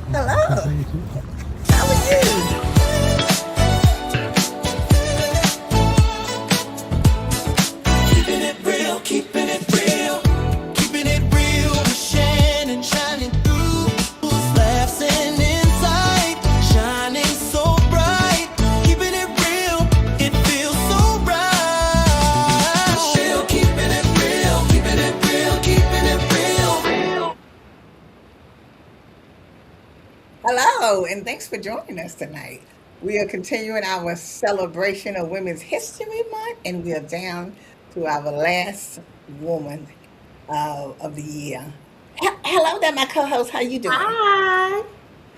Hello. How are you? Keeping it real, keeping it real, keeping it real with Shannon, shining through, laughs and insight, shining so bright. Keeping it real, it feels so right. Real, keeping it real, keeping it real, keeping it real. Hello, and thanks for joining us tonight. We are continuing our celebration of Women's History Month, and we are down to our last woman of the year. Hello there, my co-host. How you doing? Hi,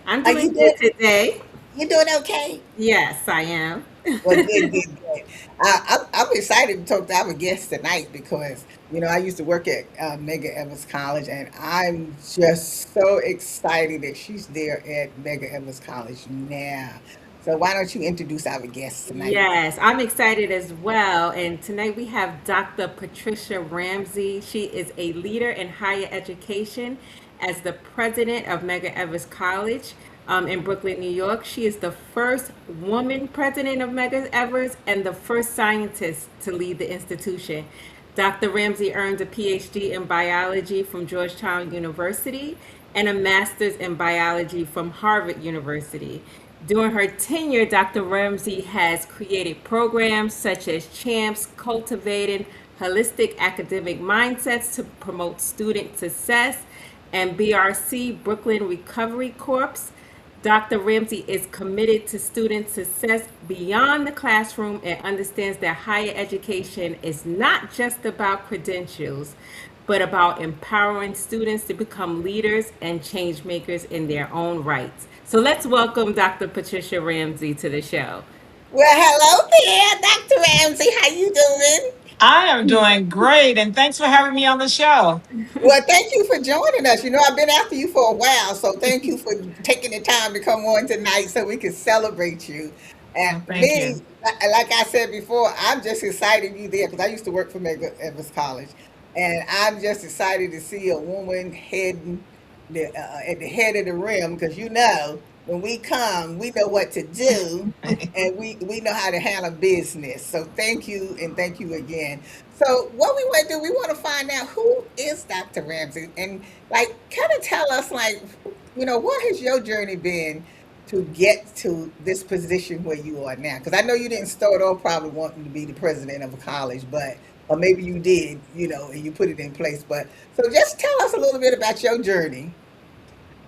I'm Are doing you good doing? today. You doing okay? Yes, I am. Well, good, good, good. I'm excited to talk to our guest tonight because, I used to work at Mega Evans College, and I'm just so excited that she's there at Mega Evans College now. So why don't you introduce our guest tonight? Yes, I'm excited as well. And tonight we have Dr. Patricia Ramsey. She is a leader in higher education as the president of Mega Evers College in Brooklyn, New York. She is the first woman president of Mega Evers and the first scientist to lead the institution. Dr. Ramsey earned a PhD in biology from Georgetown University and a master's in biology from Harvard University. During her tenure, Dr. Ramsey has created programs such as CHAMPS, Cultivating Holistic Academic Mindsets to Promote Student Success, and BRC, Brooklyn Recovery Corps. Dr. Ramsey is committed to student success beyond the classroom and understands that higher education is not just about credentials, but about empowering students to become leaders and change makers in their own rights. So let's welcome Dr. Patricia Ramsey to the show. Well, hello there, Dr. Ramsey. How you doing? I am doing great, and thanks for having me on the show. Well, thank you for joining us. I've been after you for a while, so thank you for taking the time to come on tonight so we can celebrate you. And Well, thank me, you. like I said before, I'm just excited you there because I used to work for Mega Evans College, and I'm just excited to see a woman heading at the head of the rim because when we come, we know what to do, and we know how to handle business. So thank you, and thank you again. So what we want to do, we want to find out who is Dr. Ramsey, and like kind of tell us like, what has your journey been to get to this position where you are now? Because I know you didn't start off probably wanting to be the president of a college, but or maybe you did, and you put it in place. But so just tell us a little bit about your journey.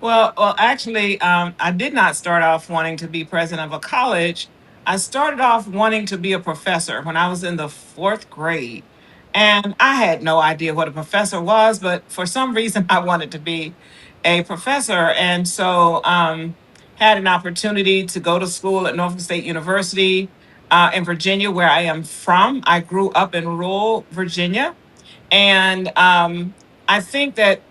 Actually, I did not start off wanting to be president of a college. I started off wanting to be a professor when I was in the fourth grade. And I had no idea what a professor was, but for some reason, I wanted to be a professor. And so, had an opportunity to go to school at Norfolk State University in Virginia, where I am from. I grew up in rural Virginia. And I think that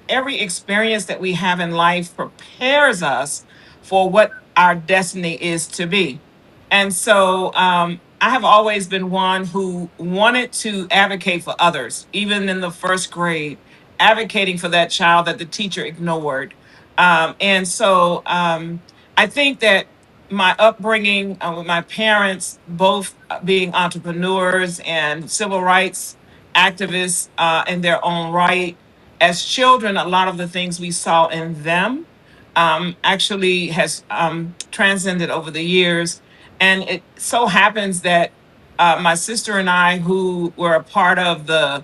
every experience that we have in life prepares us for what our destiny is to be. And so I have always been one who wanted to advocate for others, even in the first grade, advocating for that child that the teacher ignored. And so I think that my upbringing with my parents, both being entrepreneurs and civil rights activists in their own right. As children, a lot of the things we saw in them actually has transcended over the years. And it so happens that my sister and I, who were a part of the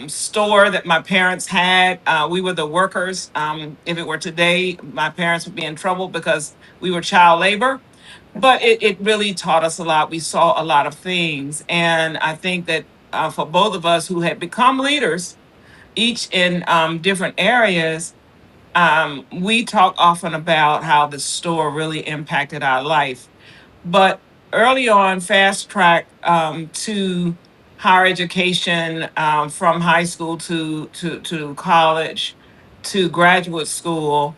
store that my parents had, we were the workers. If it were today, my parents would be in trouble because we were child labor. But it really taught us a lot. We saw a lot of things. And I think that for both of us who had become leaders, each in different areas, we talk often about how the store really impacted our life. But early on, fast track to higher education from high school to college to graduate school.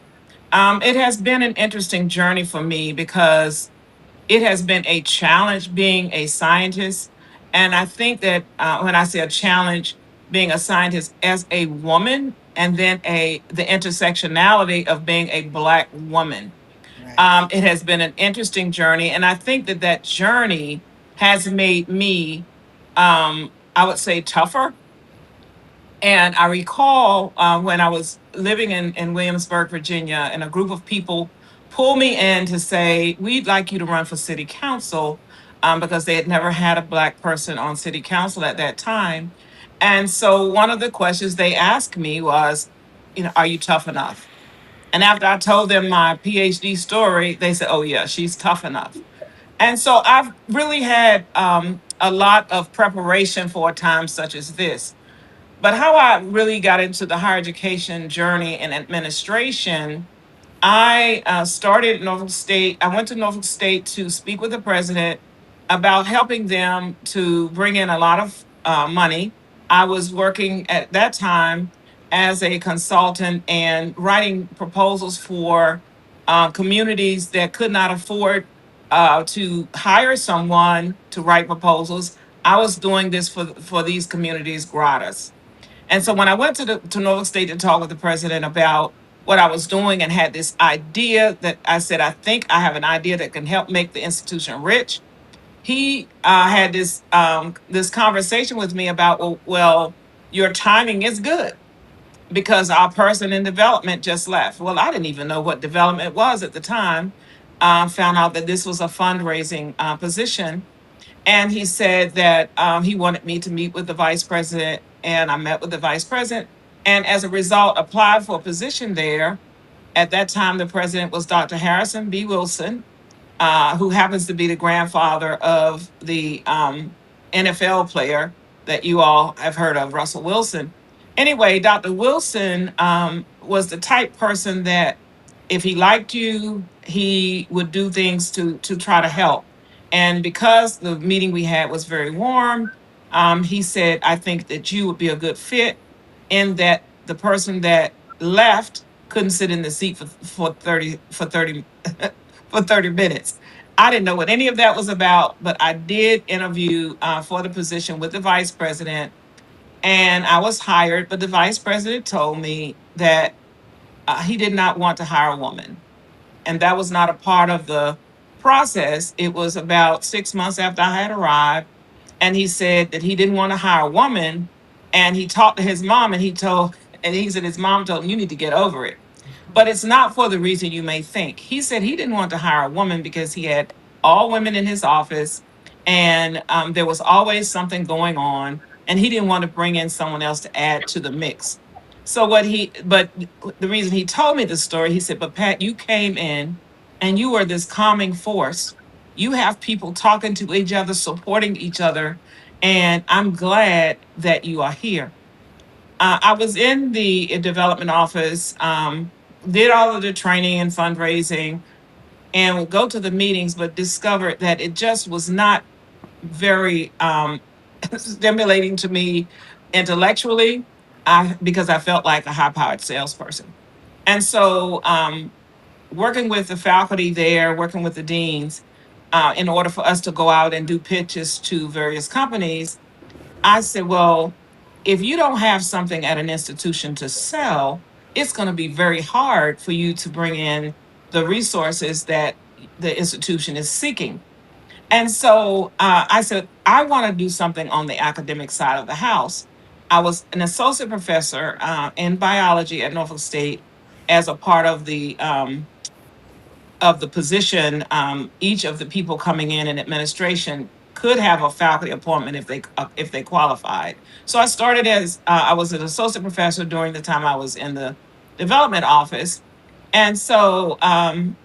It has been an interesting journey for me because it has been a challenge being a scientist. And I think that when I say a challenge being a scientist as a woman, and then the intersectionality of being a Black woman. Right. It has been an interesting journey, and I think that that journey has made me, I would say, tougher. And I recall when I was living in Williamsburg, Virginia, and a group of people pulled me in to say, "We'd like you to run for city council," because they had never had a Black person on city council at that time. And so one of the questions they asked me was, are you tough enough? And after I told them my PhD story, they said, "Oh, yeah, she's tough enough." And so I've really had a lot of preparation for a time such as this. But how I really got into the higher education journey and administration, I started at Norfolk State. I went to Norfolk State to speak with the president about helping them to bring in a lot of money. I was working at that time as a consultant and writing proposals for communities that could not afford to hire someone to write proposals. I was doing this for these communities gratis. And so when I went to Norfolk State to talk with the president about what I was doing and had this idea that I said, I think I have an idea that can help make the institution rich. He had this conversation with me about, well, your timing is good because our person in development just left. Well, I didn't even know what development was at the time. Found out that this was a fundraising position, and he said that he wanted me to meet with the vice president, and I met with the vice president. And as a result, applied for a position there. At that time, the president was Dr. Harrison B. Wilson, who happens to be the grandfather of the NFL player that you all have heard of, Russell Wilson. Anyway, Dr. Wilson was the type person that if he liked you, he would do things to try to help. And because the meeting we had was very warm, he said, "I think that you would be a good fit," in that the person that left couldn't sit in the seat for 30 for 30 minutes. I didn't know what any of that was about, but I did interview for the position with the vice president, and I was hired. But the vice president told me that he did not want to hire a woman, and that was not a part of the process. It was about 6 months after I had arrived, and he said that he didn't want to hire a woman. And he talked to his mom, and he said his mom told him, "You need to get over it." But it's not for the reason you may think. He said he didn't want to hire a woman because he had all women in his office, and there was always something going on, and he didn't want to bring in someone else to add to the mix. But the reason he told me the story, he said, "But Pat, you came in and you were this calming force. You have people talking to each other, supporting each other, and I'm glad that you are here." I was in the development office, did all of the training and fundraising, and would go to the meetings, but discovered that it just was not very stimulating to me intellectually, because I felt like a high powered salesperson. And so, working with the faculty there, working with the deans, in order for us to go out and do pitches to various companies, I said, well, if you don't have something at an institution to sell, it's going to be very hard for you to bring in the resources that the institution is seeking. And so I said, I want to do something on the academic side of the house. I was an associate professor in biology at Norfolk State as a part of the position. Each of the people coming in administration could have a faculty appointment if they qualified. So I started as I was an associate professor during the time I was in the development office. And so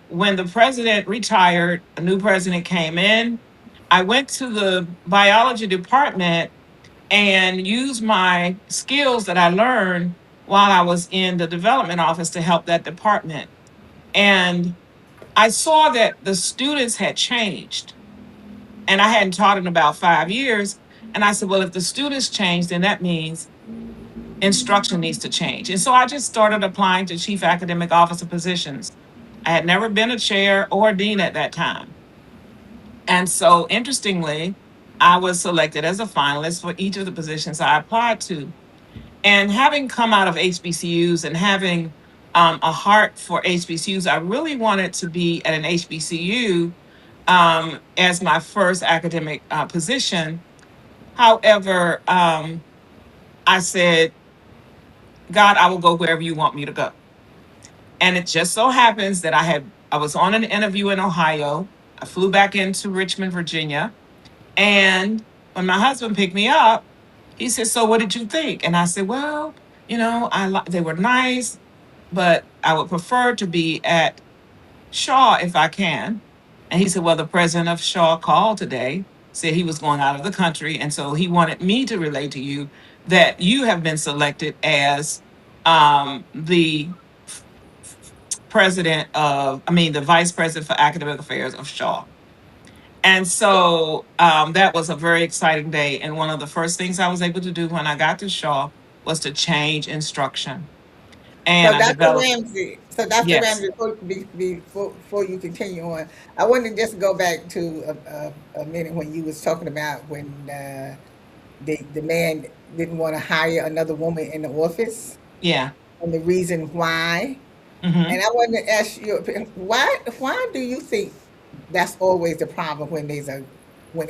when the president retired, a new president came in. I went to the biology department and used my skills that I learned while I was in the development office to help that department. And I saw that the students had changed, and I hadn't taught in about 5 years. And I said, well, if the students change, then that means instruction needs to change. And so I just started applying to chief academic officer positions. I had never been a chair or a dean at that time. And so interestingly, I was selected as a finalist for each of the positions I applied to. And having come out of HBCUs and having a heart for HBCUs, I really wanted to be at an HBCU as my first academic position. However, I said, God, I will go wherever you want me to go. And it just so happens that I was on an interview in Ohio. I flew back into Richmond, Virginia. And when my husband picked me up, he said, "So what did you think?" And I said, "Well, they were nice, but I would prefer to be at Shaw if I can." And he said, "Well, the president of Shaw called today, said he was going out of the country. And so he wanted me to relay to you that you have been selected as the the vice president for academic affairs of Shaw." And so that was a very exciting day. And one of the first things I was able to do when I got to Shaw was to change instruction. So And I Dr. developed, Ramsey, so Dr. yes, Ramsey, before you continue on, I wanted to just go back to a minute when you was talking about when the man didn't want to hire another woman in the office yeah. and the reason why. Hmm. And I wanted to ask you, why do you think that's always the problem when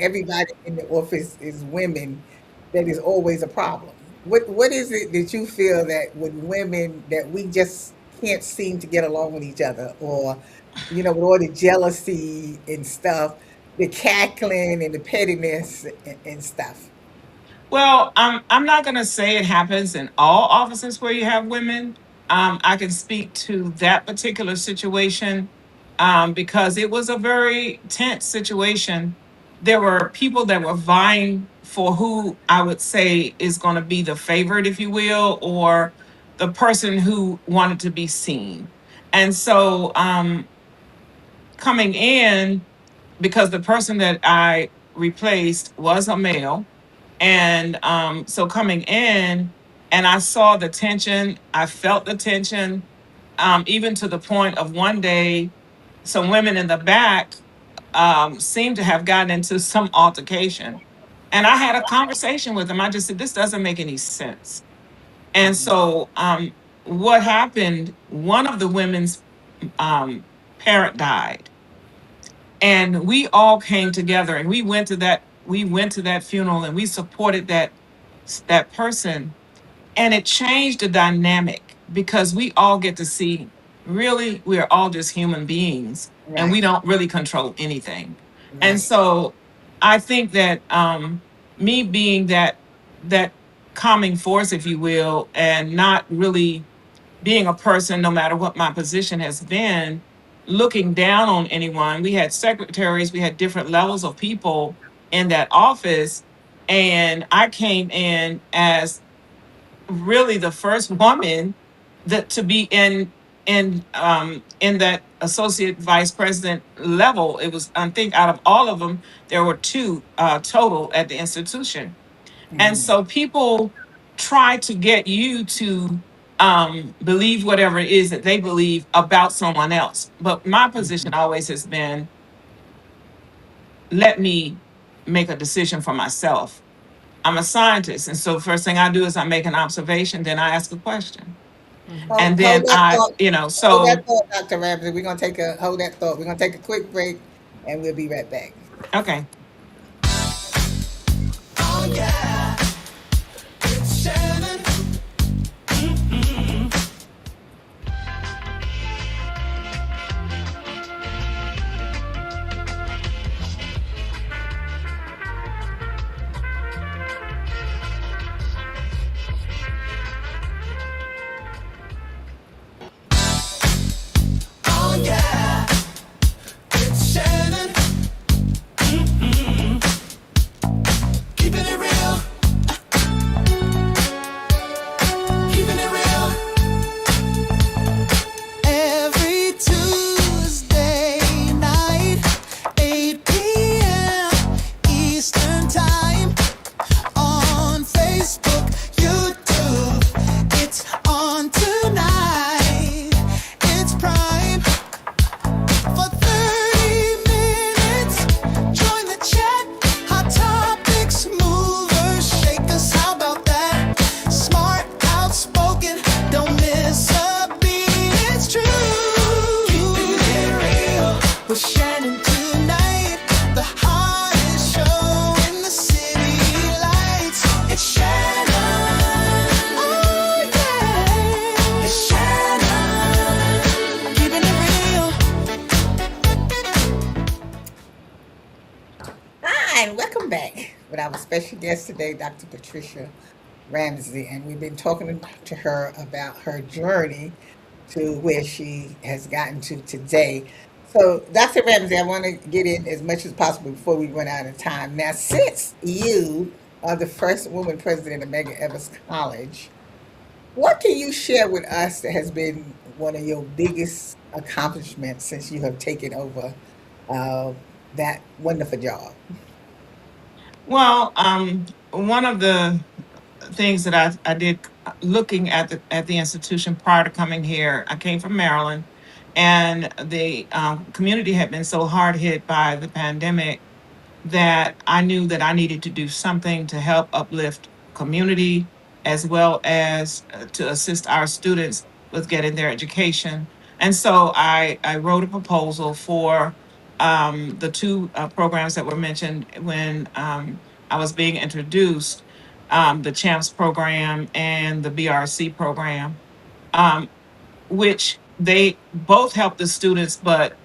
everybody in the office is women, that is always a problem? What is it that you feel that with women that we just can't seem to get along with each other, or with all the jealousy and stuff, the cackling and the pettiness and stuff? Well, I'm not going to say it happens in all offices where you have women. I can speak to that particular situation because it was a very tense situation. There were people that were vying for who I would say is going to be the favorite, if you will, or the person who wanted to be seen. And so coming in, because the person that I replaced was a male, and so coming in, and I saw the tension, I felt the tension, even to the point of one day, some women in the back seemed to have gotten into some altercation. And I had a conversation with them. I just said, this doesn't make any sense. And so what happened, one of the women's parent died. And we all came together and we went to that funeral and we supported that person, and it changed the dynamic because we all get to see, really, we're all just human beings and we Right, don't really control anything. And right. so I think that me being that calming force, if you will, and not really being a person, no matter what my position has been, looking down on anyone. We had secretaries, we had different levels of people in that office. And I came in as really the first woman that to be in that associate vice president level. It was, I think, out of all of them, there were two total at the institution. And Mhm. so people try to get you to believe whatever it is that they believe about someone else. But my position always has been, let me make a decision for myself. I'm a scientist. And so the first thing I do is I make an observation, then I ask a question. Hmm. Hold, And hold then that thought. Hold that so, thought, Dr. Ramsey. We're gonna take a hold that thought. We're gonna take a quick break, and we'll be right back. okay. Oh yeah, it's Shannon. Oh yeah, it's Shannon. Keeping it real. our special guest today, Dr. Patricia Ramsey, and we've been talking to her about her journey to where she has gotten to today. So, Dr. Ramsey, I want to get in as much as possible before we run out of time. Now, since you are the first woman president of Medgar Evers College, what can you share with us that has been one of your biggest accomplishments since you have taken over uh, that wonderful job? Well, one of the things that I did looking at the institution prior to coming here, I came from Maryland, and the community had been so hard hit by the pandemic that I knew that I needed to do something to help uplift community as well as to assist our students with getting their education. And so I wrote a proposal for the two programs that were mentioned when I was being introduced, the CHAMPS program and the BRC program, um, which they both help the students, but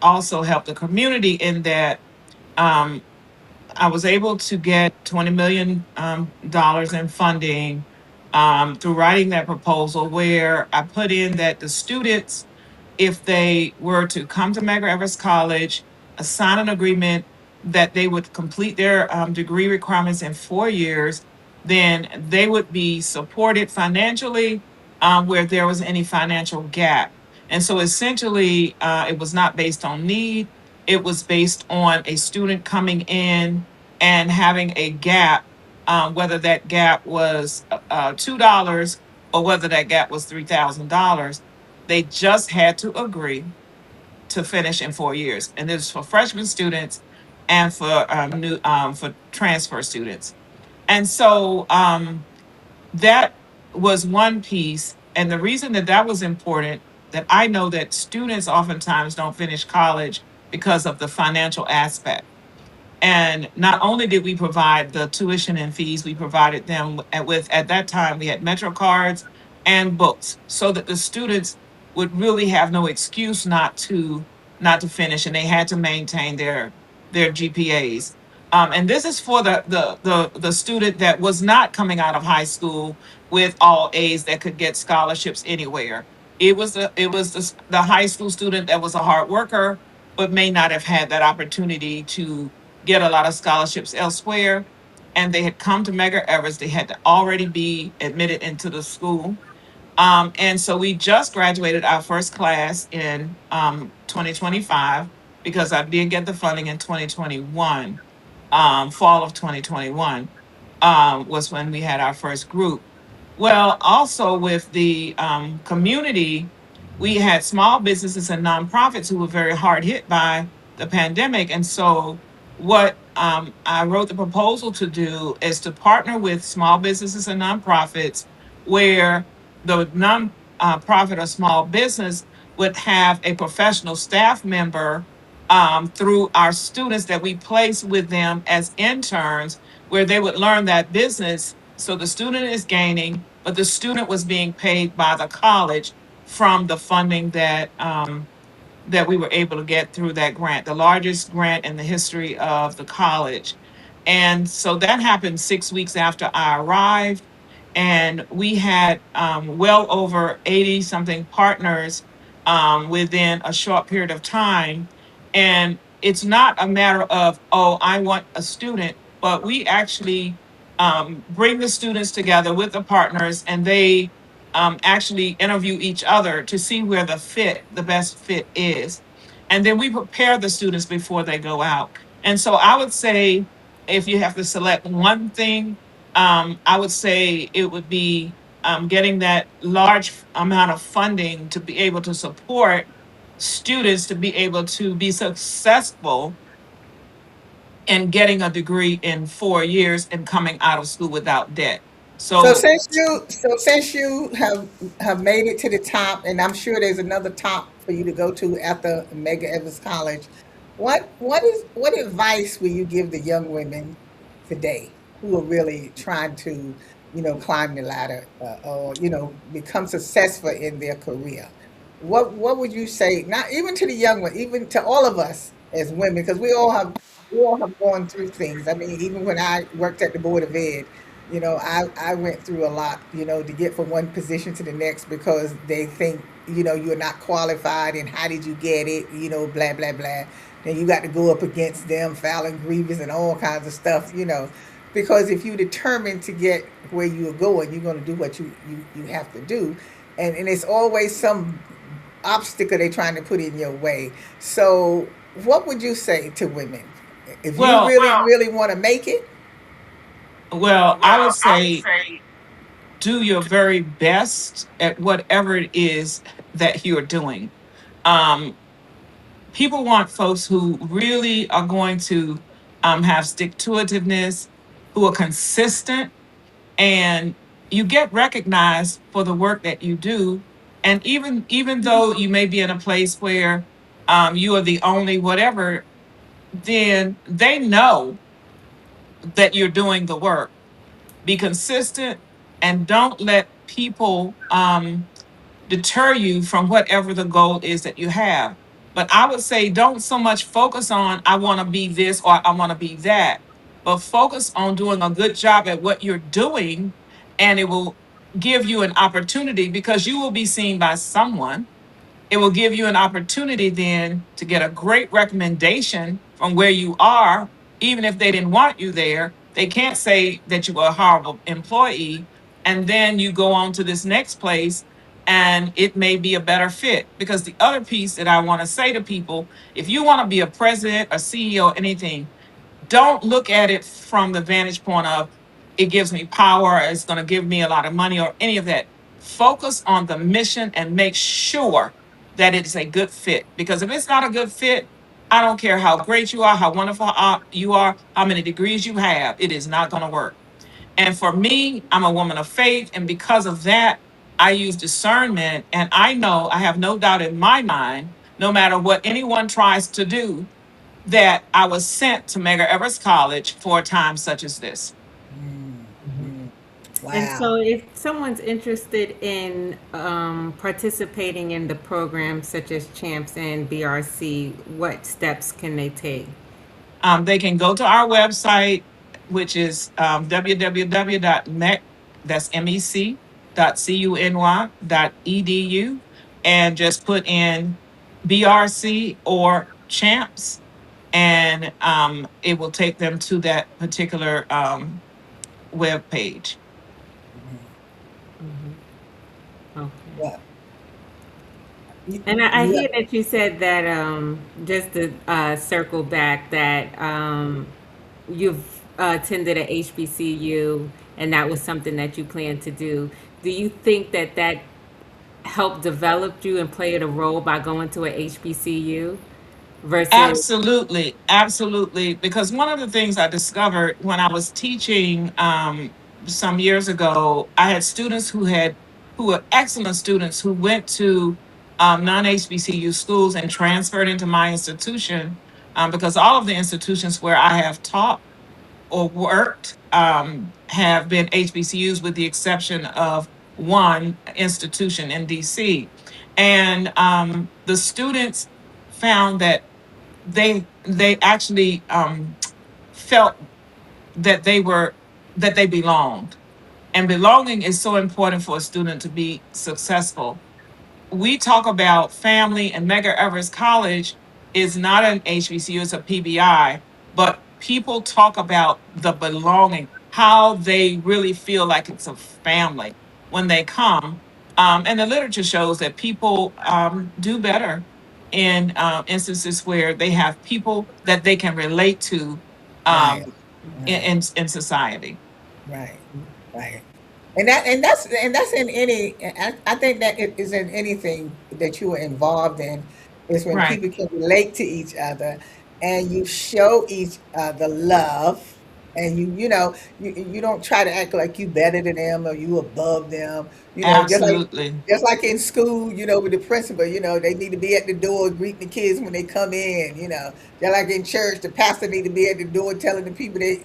also help the community in that um, I was able to get $20 million dollars in funding through writing that proposal, where I put in that the students, if they were to come to Medgar Evers College, sign an agreement that they would complete their degree requirements in 4 years, then they would be supported financially where there was any financial gap. And so essentially, it was not based on need, it was based on a student coming in and having a gap, whether that gap was $2 or whether that gap was $3,000. They just had to agree to finish in 4 years, and this is for freshman students and for new for transfer students. And so that was one piece, and the reason that that was important, that I know that students oftentimes don't finish college because of the financial aspect. And not only did we provide the tuition and fees, we provided them at that time, we had Metro cards and books so that the students would really have no excuse not to finish, and they had to maintain their GPAs. And this is for the student that was not coming out of high school with all A's that could get scholarships anywhere. It was the high school student that was a hard worker, but may not have had that opportunity to get a lot of scholarships elsewhere. And they had come to Medgar Evers. They had to already be admitted into the school. And so we just graduated our first class in 2025 because I did get the funding in 2021. Fall of 2021 was when we had our first group. Well, also with the community, we had small businesses and nonprofits who were very hard hit by the pandemic. And so, what I wrote the proposal to do is to partner with small businesses and nonprofits where the non-profit or small business would have a professional staff member through our students that we place with them as interns, where they would learn that business. So the student is gaining, but the student was being paid by the college from the funding that we were able to get through that grant, the largest grant in the history of the college. And so that happened 6 weeks after I arrived. And we had well over 80 something partners within a short period of time. And it's not a matter of, oh, I want a student, but we actually bring the students together with the partners, and they actually interview each other to see where the best fit is. And then we prepare the students before they go out. And so I would say, if you have to select one thing, I would say it would be getting that large amount of funding to be able to support students to be able to be successful in getting a degree in 4 years and coming out of school without debt. So So since you have made it to the top, and I'm sure there's another top for you to go to after Medgar Evers College, what advice will you give the young women today who are really trying to, climb the ladder, or become successful in their career? What would you say? Not even to the young one, even to all of us as women, because we all have we all have gone through things. I mean, even when I worked at the Board of Ed, I went through a lot, to get from one position to the next because they think, you're not qualified and how did you get it, blah, blah, blah. Then you got to go up against them, filing grievance and all kinds of stuff, because if you're determined to get where you're going, you're going to do what you have to do. And it's always some obstacle they're trying to put in your way. So, what would you say to women if you Well, really want to make it? I would say do your very best at whatever it is that you're doing. Um, People want folks who really are going to have stick to itiveness, who are consistent, and you get recognized for the work that you do. And even though you may be in a place where you are the only whatever, then they know that you're doing the work. Be consistent and don't let people deter you from whatever the goal is that you have. But I would say don't so much focus on, I want to be this or I want to be that, but focus on doing a good job at what you're doing, and it will give you an opportunity because you will be seen by someone. It will give you an opportunity then to get a great recommendation from where you are, even if they didn't want you there. They can't say that you were a horrible employee. And then you go on to this next place and it may be a better fit. Because the other piece that I want to say to people, if you want to be a president, a CEO, anything, don't look at it from the vantage point of it gives me power, it's going to give me a lot of money, or any of that. Focus on the mission and make sure that it's a good fit. Because if it's not a good fit, I don't care how great you are, how wonderful you are, how many degrees you have, it is not going to work. And for me, I'm a woman of faith. And because of that, I use discernment. And I know, I have no doubt in my mind, no matter what anyone tries to do, that I was sent to Medgar Evers College for a time such as this. Mm, mm. And Wow. so, if someone's interested in participating in the programs such as Champs and BRC, what steps can they take? They can go to our website, which is www.mec, that's MEC, .cuny.edu, and just put in BRC or Champs, and it will take them to that particular web page. Okay. Well, you, And I you, hear that you said that just to circle back that you've attended a HBCU and that was something that you plan to do. Do you think that that helped develop you and played a role by going to a HBCU versus? Absolutely, absolutely. Because one of the things I discovered when I was teaching some years ago, I had students who were excellent students who went to non-HBCU schools and transferred into my institution, because all of the institutions where I have taught or worked have been HBCUs, with the exception of one institution in DC. And the students found that they actually felt that they belonged, and belonging is so important for a student to be successful. We talk about family, and Medgar Evers College is not an HBCU, it's a PBI, but people talk about the belonging, how they really feel like it's a family when they come. And the literature shows that people do better in instances where they have people that they can relate to right, um, right, in society. right, right. And that's in any. I think that it is in anything that you are involved in, is when Right. people can relate to each other, and you show each other love, and you don't try to act like you better than them or you above them. Absolutely. Just like in school, with the principal, they need to be at the door greeting the kids when they come in. Just like in church, the pastor need to be at the door telling the people that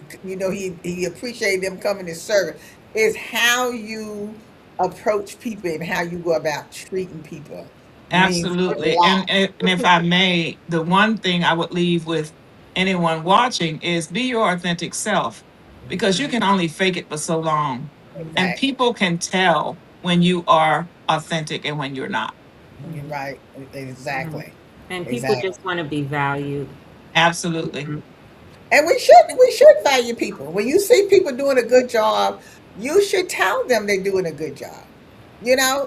he appreciate them coming to serve. Is how you approach people and how you go about treating people means a Absolutely. lot. And if I may, the one thing I would leave with anyone watching is be your authentic self, because you can only fake it for so long. And Exactly. people can tell when you are authentic and when you're not. You're right. Mhm. Exactly. And people Exactly. just want to be valued. Absolutely. Mhm. And we should value people. When you see people doing a good job, you should tell them they're doing a good job.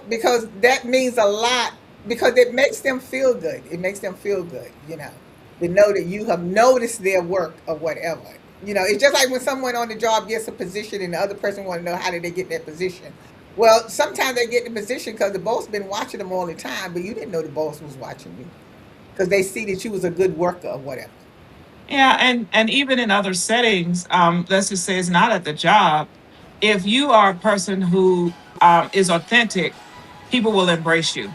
Because that means a lot, because it makes them feel good. It makes them feel good, to know that you have noticed their work or whatever. It's just like when someone on the job gets a position and the other person want to know how did they get that position. Well, sometimes they get the position because the boss been watching them all the time, but you didn't know the boss was watching you because they see that you was a good worker or whatever. Yeah, and even in other settings, let's just say it's not at the job. If you are a person who is authentic, people will embrace you.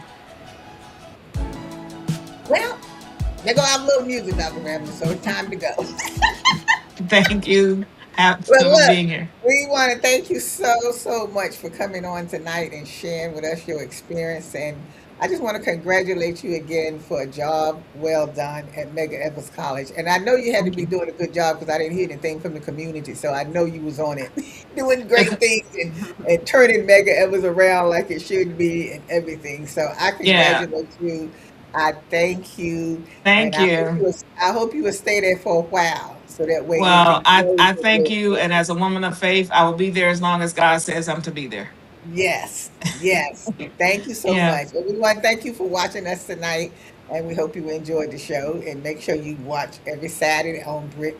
Well, they're gonna have a little music, Dr. Ramsey, so it's time to go. Thank you But for look, being here. we want to thank you so much for coming on tonight and sharing with us your experience. And I just want to congratulate you again for a job well done at Mega Evans College. And I know you had to Thank be you. doing a good job because I didn't hear anything from the community. So I know you was on it, doing great things and turning Mega Evans around like it should be and everything. So I Yeah, congratulate you. I thank you, and thank I hope you. you will stay there for a while, so that way you Well, can I, close I your thank book. you. And as a woman of faith, I will be there as long as God says I'm to be there. Yes, yes. Thank you so Yeah. much. Everyone, thank you for watching us tonight. And we hope you enjoyed the show. And make sure you watch every Saturday on Brick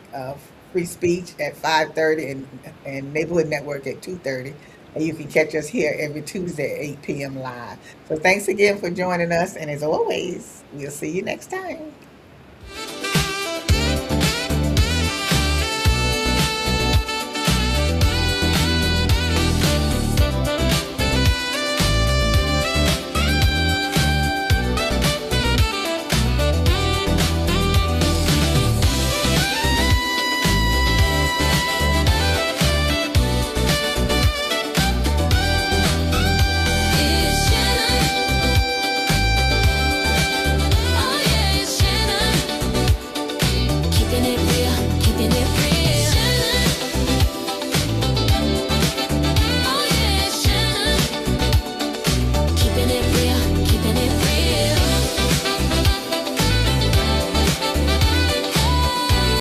Free Speech at 5:30 and Neighborhood Network at 2:30. And you can catch us here every Tuesday at 8 p.m. live. So thanks again for joining us. And as always, we'll see you next time.